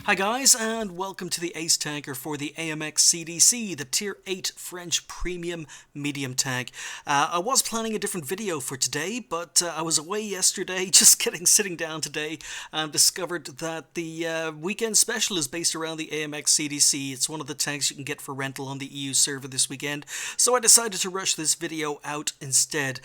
Hi guys, and welcome to the Ace Tanker for the AMX CDC, the Tier 8 French Premium Medium Tank. I was planning a different video for today, but I was away yesterday, just sitting down today, and discovered that the weekend special is based around the AMX CDC. It's one of the tanks you can get for rental on the EU server this weekend, so I decided to rush this video out instead.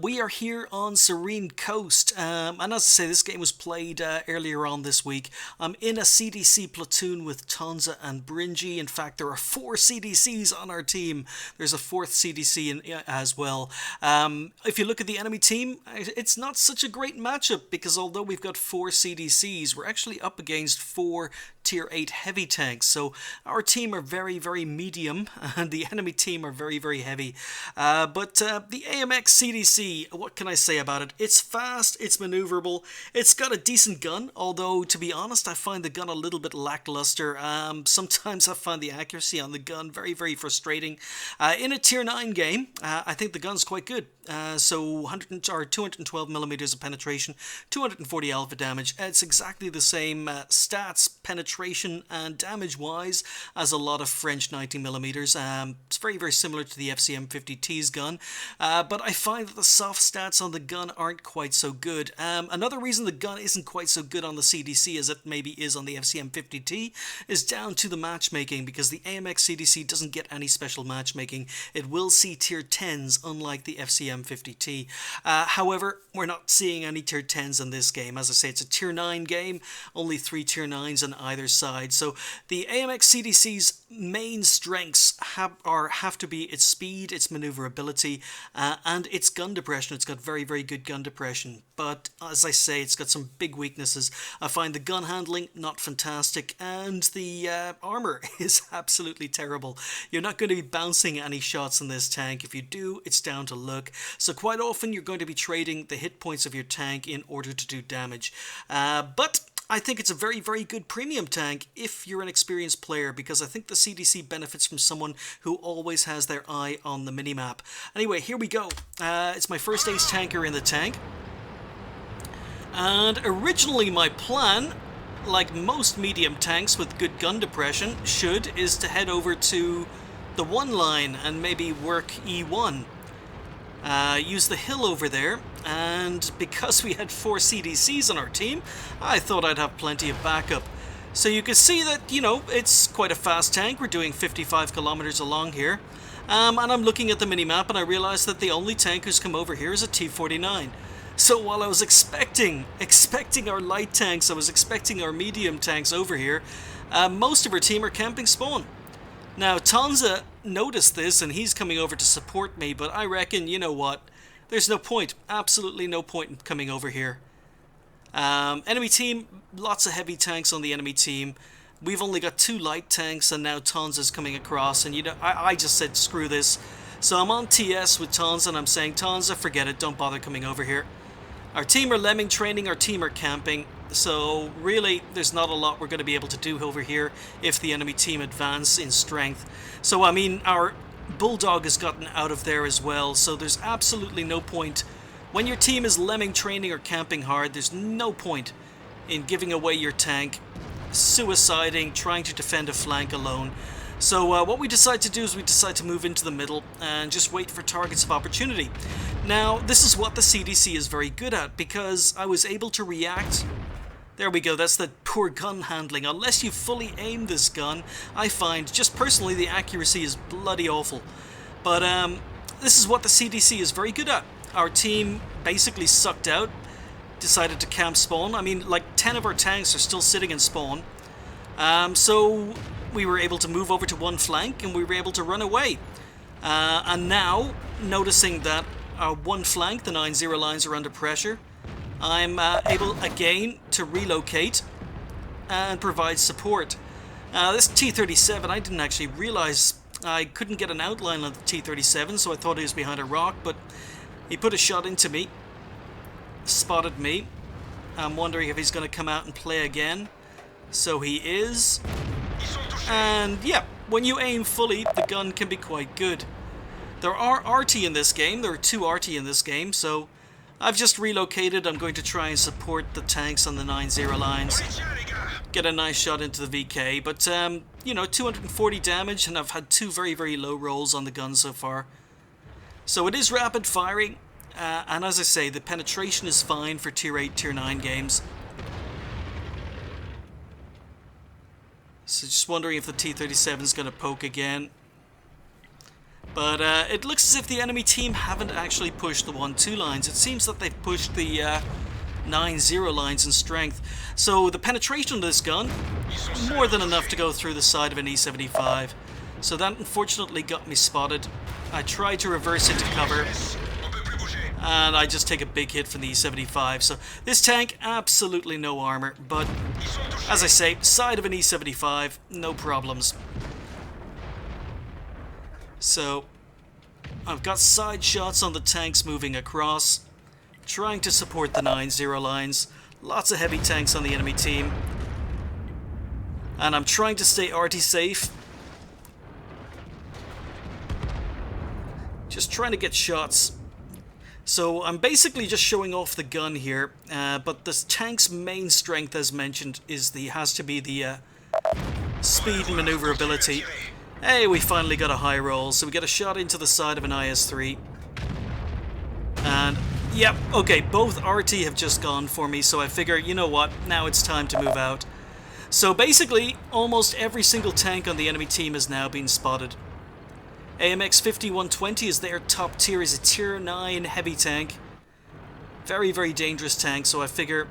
We are here on Serene Coast, and as I say, this game was played earlier on this week. I'm in a CDC platoon with Tonza and Bringy. In fact, there are 4 CDCs on our team. There's a 4th CDC as well. If you look at the enemy team, it's not such a great matchup because although we've got 4 CDCs, we're actually up against 4 Tier 8 heavy tanks. So our team are very, very medium and the enemy team are very, very heavy. But the AMX CDC, what can I say about it? It's fast, it's maneuverable, it's got a decent gun, although to be honest, I find the gun a little bit lackluster. Sometimes I find the accuracy on the gun very, very frustrating. In a Tier 9 game, I think the gun's quite good. So 212 millimeters of penetration, 240 alpha damage. It's exactly the same stats, penetration and damage wise as a lot of French 90 millimeters. It's very, very similar to the FCM50T's gun, but I find that the soft stats on the gun aren't quite so good. Another reason the gun isn't quite so good on the CDC as it maybe is on the FCM50T is down to the matchmaking, because the AMX CDC doesn't get any special matchmaking. It will see Tier 10s unlike the FCM50T. However, we're not seeing any Tier 10s in this game. As I say, it's a Tier 9 game, only 3 Tier 9s on either side. So the AMX CDC's main strengths have to be its speed, its maneuverability, and its gun depression. It's got very, very good gun depression. But as I say, it's got some big weaknesses. I find the gun handling not fantastic, and the armor is absolutely terrible. You're not going to be bouncing any shots in this tank. If you do, it's down to luck. So quite often you're going to be trading the hit points of your tank in order to do damage. But I think it's a very, very good premium tank if you're an experienced player, because I think the CDC benefits from someone who always has their eye on the minimap. Anyway, here we go. It's my first Ace Tanker in the tank. And originally my plan, like most medium tanks with good gun depression is to head over to the 1 line and maybe work E1. Use the hill over there, and because we had 4 CDCs on our team, I thought I'd have plenty of backup. So you can see that, you know, it's quite a fast tank. We're doing 55 kilometers along here. And I'm looking at the minimap and I realized that the only tank who's come over here is a T-49. So while I was expecting our light tanks, I was expecting our medium tanks over here, most of our team are camping spawn. Now, Tonza noticed this and he's coming over to support me, but I reckon, you know what, there's no point, absolutely no point in coming over here. Enemy team, lots of heavy tanks on the enemy team. We've only got 2 light tanks and now Tonza's coming across, and you know, I just said screw this. So I'm on TS with Tonza and I'm saying, Tonza, forget it, don't bother coming over here. Our team are lemming training, our team are camping, so really there's not a lot we're going to be able to do over here if the enemy team advance in strength. So I mean, our Bulldog has gotten out of there as well, so there's absolutely no point. When your team is lemming training or camping hard, there's no point in giving away your tank, suiciding, trying to defend a flank alone. So what we decide to do is we decide to move into the middle and just wait for targets of opportunity. Now, this is what the CDC is very good at, because I was able to react. There we go, that's the poor gun handling. Unless you fully aim this gun, I find, just personally, the accuracy is bloody awful. But this is what the CDC is very good at. Our team basically sucked out, decided to camp spawn. I mean, like 10 of our tanks are still sitting in spawn. So we were able to move over to 1 flank and we were able to run away. And now, noticing that our 1 flank, the 9-0 lines, are under pressure, I'm able again to relocate and provide support. This T-37, I didn't actually realize I couldn't get an outline on the T-37, so I thought he was behind a rock, but he put a shot into me, spotted me. I'm wondering if he's going to come out and play again. So he is. And yeah, when you aim fully, the gun can be quite good. There are RT in this game. There are 2 RT in this game, so I've just relocated. I'm going to try and support the tanks on the 9-0 lines. get a nice shot into the VK. But, you know, 240 damage, and I've had 2 very, very low rolls on the gun so far. So it is rapid firing, and as I say, the penetration is fine for Tier 8, Tier 9 games. So just wondering if the T-37 is going to poke again. But it looks as if the enemy team haven't actually pushed the 1-2 lines. It seems that they've pushed the 9-0 lines in strength. So the penetration of this gun, more than enough to go through the side of an E-75. So that unfortunately got me spotted. I tried to reverse into cover, and I just take a big hit from the E-75. So this tank, absolutely no armor, but as I say, side of an E-75, no problems. So I've got side shots on the tanks moving across, trying to support the 9-0 lines. Lots of heavy tanks on the enemy team, and I'm trying to stay arty safe. Just trying to get shots. So I'm basically just showing off the gun here, but this tank's main strength, as mentioned, has to be the speed and maneuverability. Hey, we finally got a high roll, so we get a shot into the side of an IS-3. And, yep, okay, both RT have just gone for me, so I figure, you know what, now it's time to move out. So basically, almost every single tank on the enemy team has now been spotted. AMX 120 is their top tier, is a tier 9 heavy tank. Very, very dangerous tank, so I figure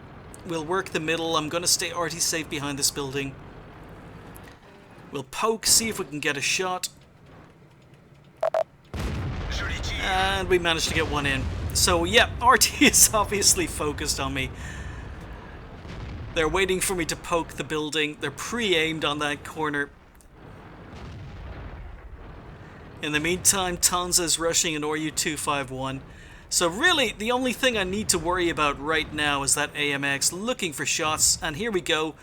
we'll work the middle. I'm going to stay RT safe behind this building. We'll poke, see if we can get a shot. And we managed to get one in. So yeah, RT is obviously focused on me. They're waiting for me to poke the building. They're pre-aimed on that corner. In the meantime, Tanza's rushing an RU-251. So really, the only thing I need to worry about right now is that AMX looking for shots. And here we go.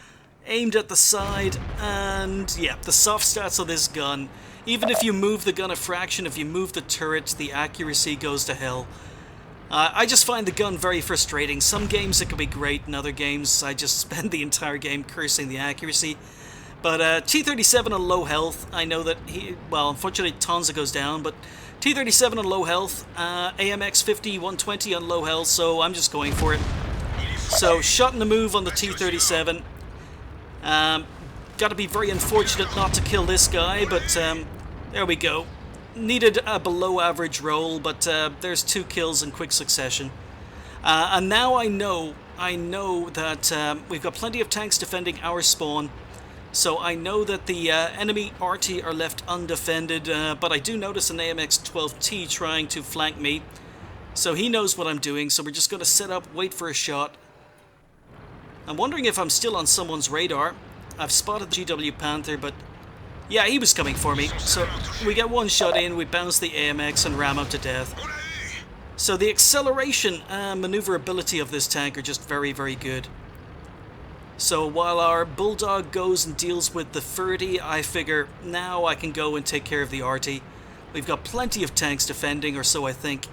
Aimed at the side, and yeah, the soft stats of this gun. Even if you move the gun a fraction, if you move the turret, the accuracy goes to hell. I just find the gun very frustrating. Some games it can be great, in other games I just spend the entire game cursing the accuracy. But T-37 on low health, I know that well, unfortunately Tanza goes down, but T-37 on low health, AMX 120 on low health, so I'm just going for it. So, shot in the move on the T-37. Got to be very unfortunate not to kill this guy, but there we go. Needed a below average roll, but there's 2 kills in quick succession. And now I know that we've got plenty of tanks defending our spawn, so I know that the enemy RT are left undefended, but I do notice an AMX 12T trying to flank me, so he knows what I'm doing, so we're just going to set up, wait for a shot. I'm wondering if I'm still on someone's radar. I've spotted GW Panther, but yeah, he was coming for me. So we get one shot in, we bounce the AMX and ram him to death. So the acceleration and maneuverability of this tank are just very, very good. So while our Bulldog goes and deals with the 30, I figure now I can go and take care of the RT. We've got plenty of tanks defending, or so I think.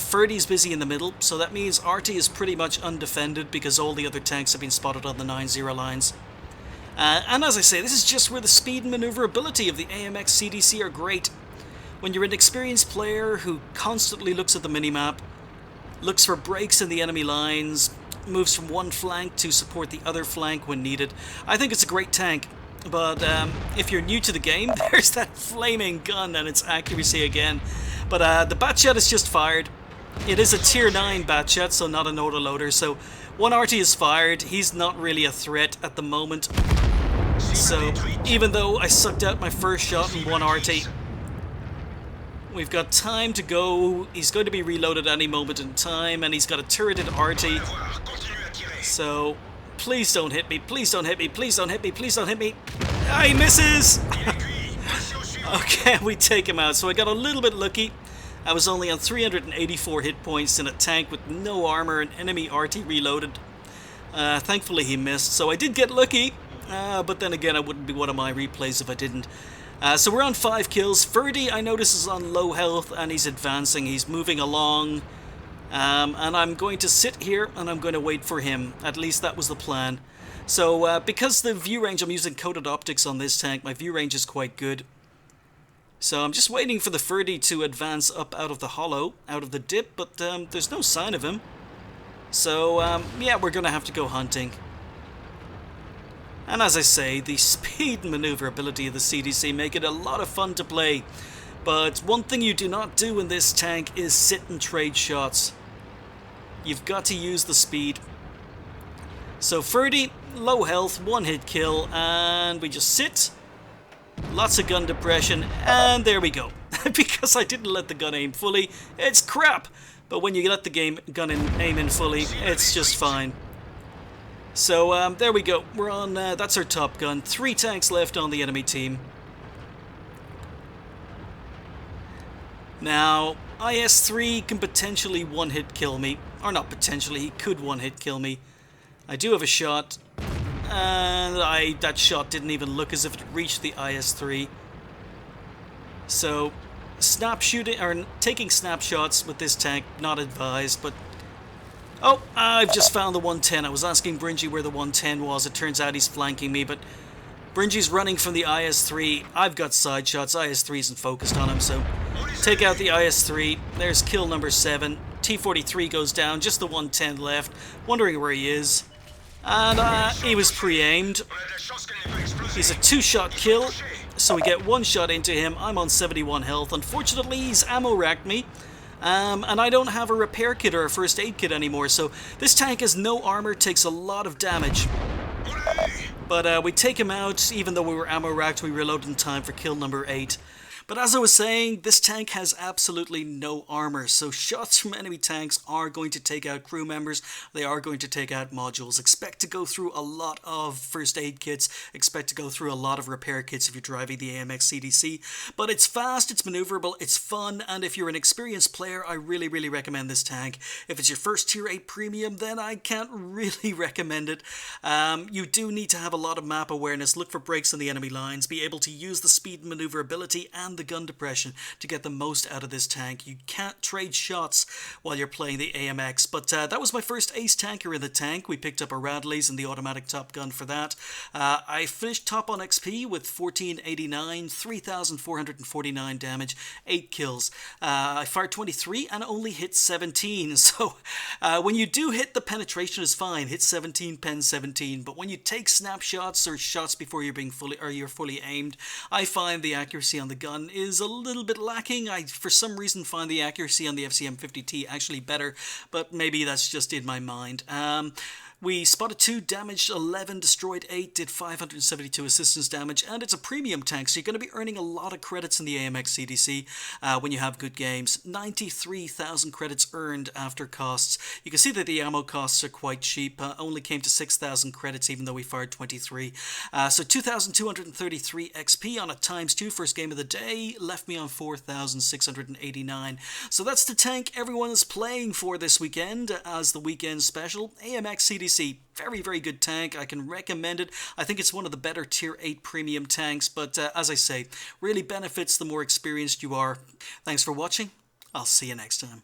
Ferdy's busy in the middle, so that means RT is pretty much undefended because all the other tanks have been spotted on the 9-0 lines. And as I say, this is just where the speed and maneuverability of the AMX CDC are great. When you're an experienced player who constantly looks at the minimap, looks for breaks in the enemy lines, moves from one flank to support the other flank when needed, I think it's a great tank. But if you're new to the game, there's that flaming gun and its accuracy again. But the Batchet is just fired. It is a tier 9 Batchet, so not an autoloader. So one RT is fired. He's not really a threat at the moment. So even though I sucked out my first shot in one RT, we've got time to go. He's going to be reloaded any moment in time, and he's got a turreted RT. So please don't hit me. Please don't hit me. Please don't hit me. Please don't hit me. Ah, he misses! Okay, we take him out. So I got a little bit lucky. I was only on 384 hit points in a tank with no armor and enemy RT reloaded. Thankfully he missed, so I did get lucky. But then again, it wouldn't be one of my replays if I didn't. So we're on 5 kills. Ferdy, I notice, is on low health and he's advancing. He's moving along. And I'm going to sit here and I'm going to wait for him. At least that was the plan. So because the view range, I'm using coated optics on this tank, my view range is quite good. So I'm just waiting for the Ferdy to advance up out of the hollow, out of the dip, but there's no sign of him. So yeah, we're going to have to go hunting. And as I say, the speed and maneuverability of the CDC make it a lot of fun to play. But one thing you do not do in this tank is sit and trade shots. You've got to use the speed. So Ferdy, low health, one hit kill, and we just sit. Lots of gun depression, and there we go. Because I didn't let the gun aim fully, it's crap. But when you let the gun aim in fully, it's just fine. So there we go. We're on. That's our top gun. 3 tanks left on the enemy team. Now, IS-3 can potentially one-hit kill me. Or not potentially, he could one-hit kill me. I do have a shot. And that shot didn't even look as if it reached the IS-3. So, taking snapshots with this tank, not advised, but... Oh, I've just found the 110. I was asking Bringy where the 110 was. It turns out he's flanking me, but Bringy's running from the IS-3. I've got side shots. IS-3 isn't focused on him, so take out the IS-3. There's kill number 7. T-43 goes down, just the 110 left. Wondering where he is. And he was pre-aimed. He's a 2-shot kill, so we get 1 shot into him. I'm on 71 health. Unfortunately, he's ammo-racked me. And I don't have a repair kit or a first aid kit anymore, so this tank has no armor, takes a lot of damage. But we take him out, even though we were ammo-racked, we reload in time for kill number 8. But as I was saying, this tank has absolutely no armor, so shots from enemy tanks are going to take out crew members, they are going to take out modules. Expect to go through a lot of first aid kits, expect to go through a lot of repair kits if you're driving the AMX CDC, but it's fast, it's maneuverable, it's fun, and if you're an experienced player, I really, really recommend this tank. If it's your first Tier 8 Premium, then I can't really recommend it. You do need to have a lot of map awareness, look for breaks in the enemy lines, be able to use the speed and maneuverability and the gun depression to get the most out of this tank. You can't trade shots while you're playing the AMX, but that was my first Ace Tanker in the tank. We picked up a Radley's and the automatic top gun for that. I finished top on XP with 1489, 3,449 damage, 8 kills. I fired 23 and only hit 17, so when you do hit, the penetration is fine. Hit 17, pen 17, but when you take snapshots or shots before you're fully aimed, I find the accuracy on the gun is a little bit lacking. I, for some reason, find the accuracy on the FCM50T actually better, but maybe that's just in my mind. We spotted 2, damaged 11, destroyed 8, did 572 assistance damage, and it's a premium tank, so you're going to be earning a lot of credits in the AMX CDC when you have good games. 93,000 credits earned after costs. You can see that the ammo costs are quite cheap, only came to 6,000 credits even though we fired 23. So 2,233 XP on a ×2 first game of the day, left me on 4,689. So that's the tank everyone is playing for this weekend as the weekend special. AMX CDC. Very, very good tank. I can recommend it. I think it's one of the better Tier 8 premium tanks, but as I say, really benefits the more experienced you are. Thanks for watching. I'll see you next time.